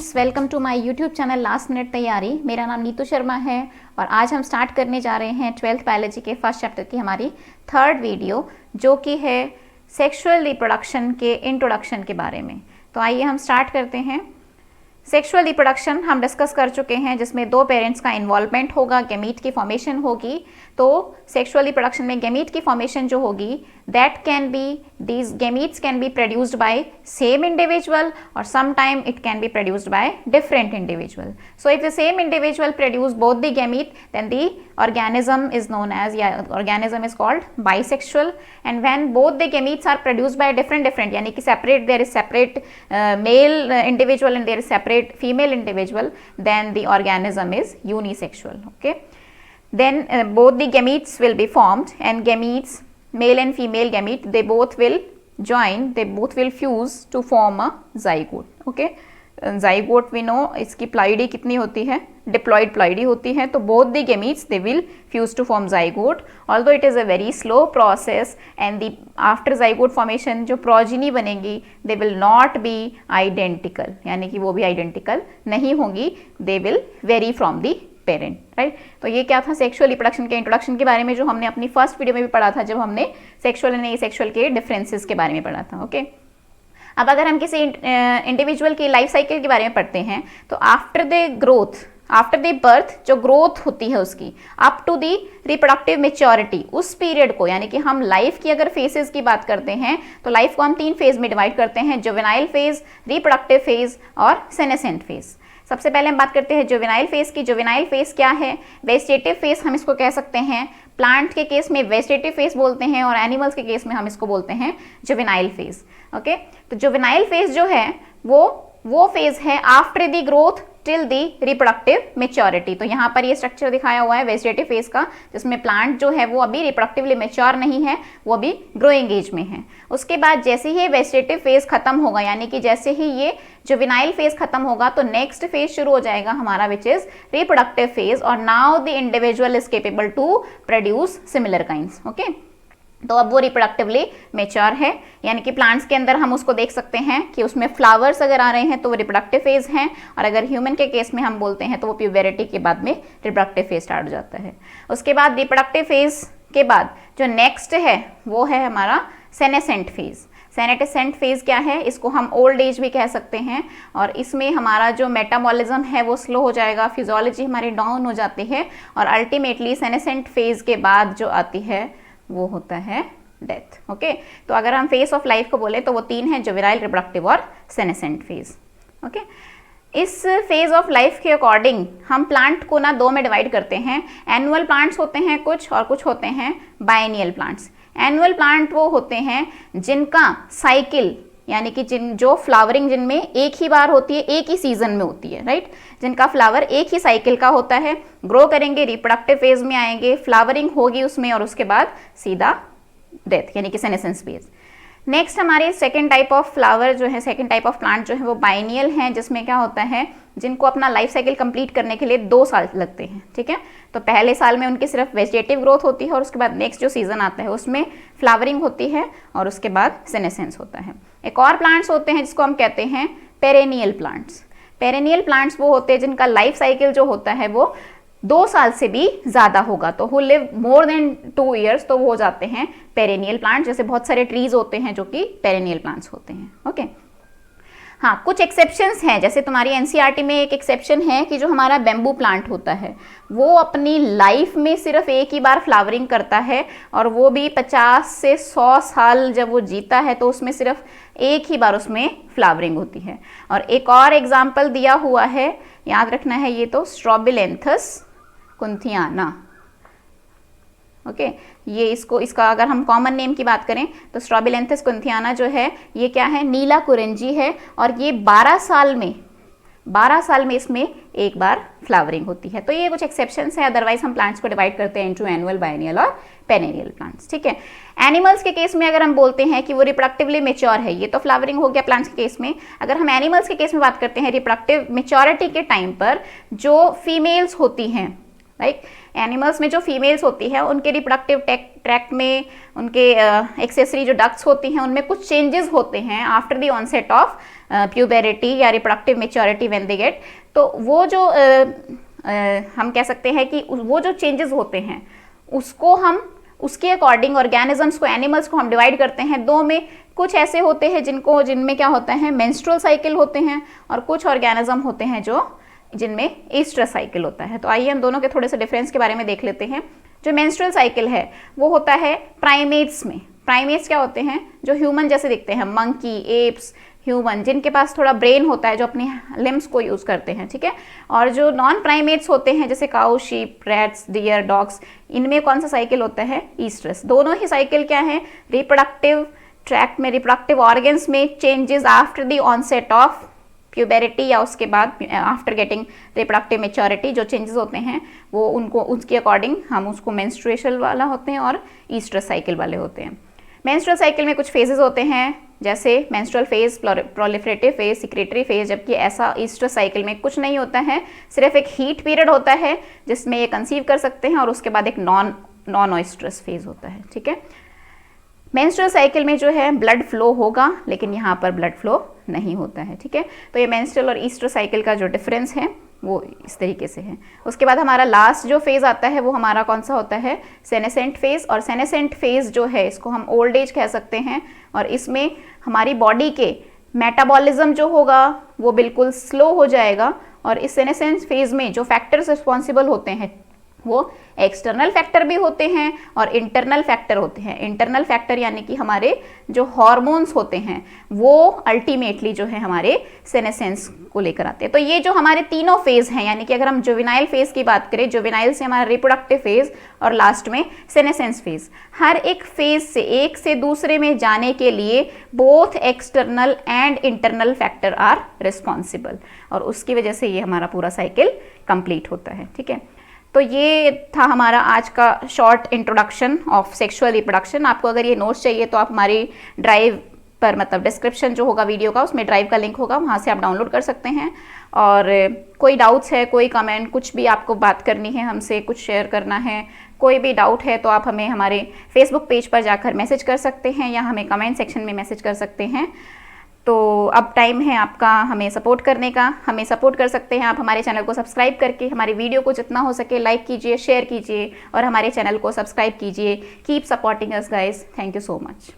Friends, welcome to my YouTube channel last minute तैयारी। मेरा नाम नीतू शर्मा है और आज हम स्टार्ट करने जा रहे हैं 12th बायोलॉजी के फर्स्ट चैप्टर की हमारी थर्ड वीडियो, जो कि है सेक्सुअल रिप्रोडक्शन के इंट्रोडक्शन के बारे में। तो आइए हम स्टार्ट करते हैं। सेक्सुअल रिप्रोडक्शन हम डिस्कस कर चुके हैं, जिसमें दो पेरेंट्स का इन्वॉल्वमेंट होगा, गैमीट की फॉर्मेशन होगी। तो सेक्सुअल रिप्रोडक्शन में गैमीट की फॉर्मेशन जो होगी, that can be, these gametes can be produced by same individual or sometime it can be produced by different individual. So if the same individual produce both the gamete, then the organism is known as, organism is called bisexual. And when both the gametes are produced by different यानी कि separate, there is separate male individual and there is separate female individual, then the organism is unisexual. Okay, then both the gametes will be formed, and gametes, male and female gamete, they both will join, they both will fuse to form a zygote. Okay, zygote we know इसकी प्लाइडी कितनी होती है, diploid प्लाइडी होती है। तो both the gametes they will fuse to form zygote, although it is a very slow process, and the after zygote formation जो progeny बनेगी they will not be identical, यानी कि वो भी identical नहीं होंगी, they will vary from the parent, right. तो ये क्या था, सेक्सुअल रिप्रोडक्शन के इंट्रोडक्शन के बारे में, जो हमने अपनी फर्स्ट वीडियो में भी पढ़ा था, जब हमने सेक्सुअल एंड एसेक्सुअल के डिफरेंसेस के बारे में पढ़ा था। ओके, अब अगर हम किसी इंडिविजुअल की लाइफ साइकिल के बारे में पढ़ते हैं, तो after the growth, after the birth जो ग्रोथ होती है उसकी, up to the reproductive maturity, उस पीरियड को, यानी कि हम लाइफ की अगर फेजेस की बात करते हैं तो लाइफ को हम 3 फेज में डिवाइड करते हैं, जुवेनाइल फेज, रिप्रोडक्टिव फेज और सेनेसेंट फेज। सबसे पहले हम बात करते हैं जुवेनाइल फेज की। जुवेनाइल फेज क्या है? वेजिटेटिव फेज हम इसको कह सकते हैं। प्लांट के केस में वेजिटेटिव फेज बोलते हैं और एनिमल्स के केस में हम इसको बोलते हैं जुवेनाइल फेज। ओके, तो जुवेनाइल फेज जो है वो फेज है after the growth till the reproductive maturity. तो यहाँ पर ये स्ट्रक्चर दिखाया हुआ है वेजिटेटिव फेज का, जिसमें प्लांट जो है वो अभी रिप्रोडक्टिवली मेच्योर नहीं है, वो अभी ग्रोइंग एज में है। उसके बाद जैसे ही वेजिटेटिव फेज खत्म होगा, यानी कि जैसे ही ये जुवेनाइल फेज खत्म होगा, तो नेक्स्ट फेज शुरू हो जाएगा हमारा, विच इज रिप्रोडक्टिव फेज, और now the individual is capable to produce similar kinds. Okay, तो अब वो रिप्रोडक्टिवली मेच्योर है, यानी कि प्लांट्स के अंदर हम उसको देख सकते हैं कि उसमें फ्लावर्स अगर आ रहे हैं तो वो रिप्रोडक्टिव फेज हैं, और अगर ह्यूमन के केस में हम बोलते हैं तो वो प्यूबेरिटी के बाद में रिप्रोडक्टिव फेज स्टार्ट हो जाता है। उसके बाद रिप्रोडक्टिव फेज के बाद जो नेक्स्ट है वो है हमारा सेनेसेंट फेज। सेनेसेंट फेज क्या है? इसको हम ओल्ड एज भी कह सकते हैं, और इसमें हमारा जो मेटाबॉलिज्म है वो स्लो हो जाएगा, फिजियोलॉजी हमारी डाउन हो जाती है, और अल्टीमेटली सेनेसेंट फेज के बाद जो आती है वो होता है डेथ। ओके, तो अगर हम फेज ऑफ लाइफ को बोले तो वो 3 हैं, जुवेनाइल, रिप्रोडक्टिव और सेनेसेंट फेज। ओके, इस फेज ऑफ लाइफ के अकॉर्डिंग हम प्लांट को ना 2 में डिवाइड करते हैं। एनुअल प्लांट्स होते हैं कुछ, और कुछ होते हैं बायनियल प्लांट्स। एनुअल प्लांट वो होते हैं जिनका साइकिल, यानी कि जो फ्लावरिंग जिनमें एक ही बार होती है, एक ही सीजन में होती है, राइट, जिनका फ्लावर एक ही साइकिल का होता है, ग्रो करेंगे, रिप्रोडक्टिव फेज में आएंगे, फ्लावरिंग होगी उसमें, और उसके बाद सीधा डेथ, यानी कि सेनेसेंस फेज। नेक्स्ट हमारे सेकेंड टाइप ऑफ फ्लावर जो है, सेकेंड टाइप ऑफ प्लांट जो है वो बाइनियल हैं, जिसमें क्या होता है, जिनको अपना लाइफ साइकिल कंप्लीट करने के लिए 2 साल लगते हैं। ठीक है, तो पहले साल में उनकी सिर्फ वेजिटेटिव ग्रोथ होती है, और उसके बाद नेक्स्ट जो सीजन आता है उसमें फ्लावरिंग होती है, और उसके बाद सेनेसेंस होता है। एक और प्लांट्स होते हैं जिसको हम कहते हैं पेरेनियल प्लांट्स। पेरेनियल प्लांट्स वो होते हैं जिनका लाइफ साइकिल जो होता है वो 2 साल से भी ज़्यादा होगा, तो who live more than 2 years, तो वो हो जाते हैं पेरेनियल प्लांट। जैसे बहुत सारे ट्रीज होते हैं जो कि पेरेनियल प्लांट्स होते हैं। ओके, हाँ, कुछ एक्सेप्शंस हैं, जैसे तुम्हारी एनसीईआरटी में एक एक्सेप्शन है कि जो हमारा बेम्बू प्लांट होता है वो अपनी लाइफ में सिर्फ एक ही बार फ्लावरिंग करता है, और वो भी 50 से 100 साल जब वो जीता है तो उसमें सिर्फ एक ही बार उसमें फ्लावरिंग होती है। और एक और एग्जाम्पल दिया हुआ है, याद रखना है, ये तो स्ट्रॉबिलेंथस कुंथियाना। ओके, ये इसका अगर हम कॉमन नेम की बात करें तो स्ट्रॉबिलेंथस कुंथियाना जो है ये क्या है, नीला कुरिंजी है, और ये 12 साल में इसमें एक बार फ्लावरिंग होती है। तो ये कुछ एक्सेप्शंस है, अदरवाइज हम प्लांट्स को डिवाइड करते हैं इनटू एनुअल, बायनियल और पेरेनियल प्लांट्स। ठीक है, एनिमल्स के केस में अगर हम बोलते हैं कि वो रिप्रोडक्टिवली मेच्योर है, ये तो फ्लावरिंग हो गया प्लांट्स के केस में। अगर हम एनिमल्स के केस में बात करते हैं, रिप्रोडक्टिव मेच्योरिटी के टाइम पर जो फीमेल्स होती हैं लाइक एनिमल्स में जो फीमेल्स होती है उनके रिप्रोडक्टिव ट्रैक्ट में उनके एक्सेसरी जो डक्ट्स होती हैं उनमें कुछ चेंजेस होते हैं after the onset of puberty या reproductive maturity when they get. तो वो जो हम कह सकते हैं कि वो जो चेंजेस होते हैं उसको हम उसके अकॉर्डिंग ऑर्गेनिजम्स को, एनिमल्स को हम डिवाइड करते हैं दो में। कुछ ऐसे होते हैं जिनमें क्या होता है, मेंस्ट्रुअल साइकिल होते हैं, और कुछ ऑर्गेनिज्म होते हैं जिनमें ईस्ट्रस साइकिल होता है। तो आइए हम दोनों के थोड़े से डिफरेंस के बारे में देख लेते हैं। जो मेंस्ट्रुअल साइकिल है वो होता है प्राइमेट्स में। प्राइमेट्स क्या होते हैं, जो ह्यूमन जैसे दिखते हैं, मंकी, एप्स, ह्यूमन, जिनके पास थोड़ा ब्रेन होता है, जो अपने लिम्स को यूज करते हैं, ठीक है। और जो नॉन प्राइमेट्स होते हैं जैसे cow, sheep, rats, deer, dogs, इनमें कौन सा साइकिल होता है, ईस्ट्रस। दोनों ही साइकिल क्या है, रिप्रोडक्टिव ट्रैक्ट में, रिप्रोडक्टिव ऑर्गन्स में changes after the onset of puberty या उसके बाद आफ्टर गेटिंग रिप्रोडक्टिव मेच्योरिटी, जो चेंजेस होते हैं वो उनको उसके अकॉर्डिंग हम उसको मेंस्ट्रुएशन वाला होते हैं और ईस्ट्रस साइकिल वाले होते हैं। मेंस्ट्रुअल साइकिल में कुछ फेजेस होते हैं, जैसे menstrual phase, proliferative phase, secretary phase, जबकि ऐसा ईस्ट्रस साइकिल में कुछ नहीं होता है। सिर्फ एक हीट पीरियड होता है जिसमें ये कंसीव कर सकते हैं और उसके बाद एक नॉन ईस्ट्रस फेज होता है, ठीक है। मेंस्ट्रुअल साइकिल में जो है ब्लड फ्लो होगा, लेकिन यहाँ पर ब्लड फ्लो नहीं होता है, ठीक है। तो ये मेंस्ट्रुअल और ईस्ट्रस साइकिल का जो डिफरेंस है वो इस तरीके से है। उसके बाद हमारा लास्ट जो फेज आता है वो हमारा कौन सा होता है, सेनेसेंट फेज। और सेनेसेंट फेज जो है इसको हम ओल्ड एज कह सकते हैं, और इसमें हमारी बॉडी के मेटाबॉलिज्म जो होगा वो बिल्कुल स्लो हो जाएगा। और इस सेनेसेंट फेज में जो फैक्टर्स रिस्पॉन्सिबल होते हैं वो एक्सटर्नल फैक्टर भी होते हैं और इंटरनल फैक्टर होते हैं। इंटरनल फैक्टर यानी कि हमारे जो हार्मोन्स होते हैं वो अल्टीमेटली जो है हमारे सेनेसेंस को लेकर आते हैं। तो ये जो हमारे तीनों फेज हैं, यानी कि अगर हम जुवेनाइल फेज की बात करें, जुवेनाइल से हमारा रिप्रोडक्टिव फेज और लास्ट में सेनेसेंस फेज, हर एक फेज से एक से दूसरे में जाने के लिए both external and internal factor are responsible, और उसकी वजह से ये हमारा पूरा साइकिल कंप्लीट होता है, ठीक है। तो ये था हमारा आज का short introduction of sexual reproduction. आपको अगर ये नोट्स चाहिए तो आप हमारी ड्राइव पर, मतलब डिस्क्रिप्शन जो होगा वीडियो का, उसमें ड्राइव का लिंक होगा, वहाँ से आप डाउनलोड कर सकते हैं। और कोई डाउट्स है, कोई कमेंट, कुछ भी आपको बात करनी है हमसे, कुछ शेयर करना है, कोई भी डाउट है तो आप हमें हमारे फेसबुक पेज पर जाकर मैसेज कर सकते हैं या हमें कमेंट सेक्शन में मैसेज कर सकते हैं। तो अब टाइम है आपका हमें सपोर्ट करने का। हमें सपोर्ट कर सकते हैं आप हमारे चैनल को सब्सक्राइब करके। हमारी वीडियो को जितना हो सके लाइक कीजिए, शेयर कीजिए और हमारे चैनल को सब्सक्राइब कीजिए। Keep supporting us guys. Thank you so much.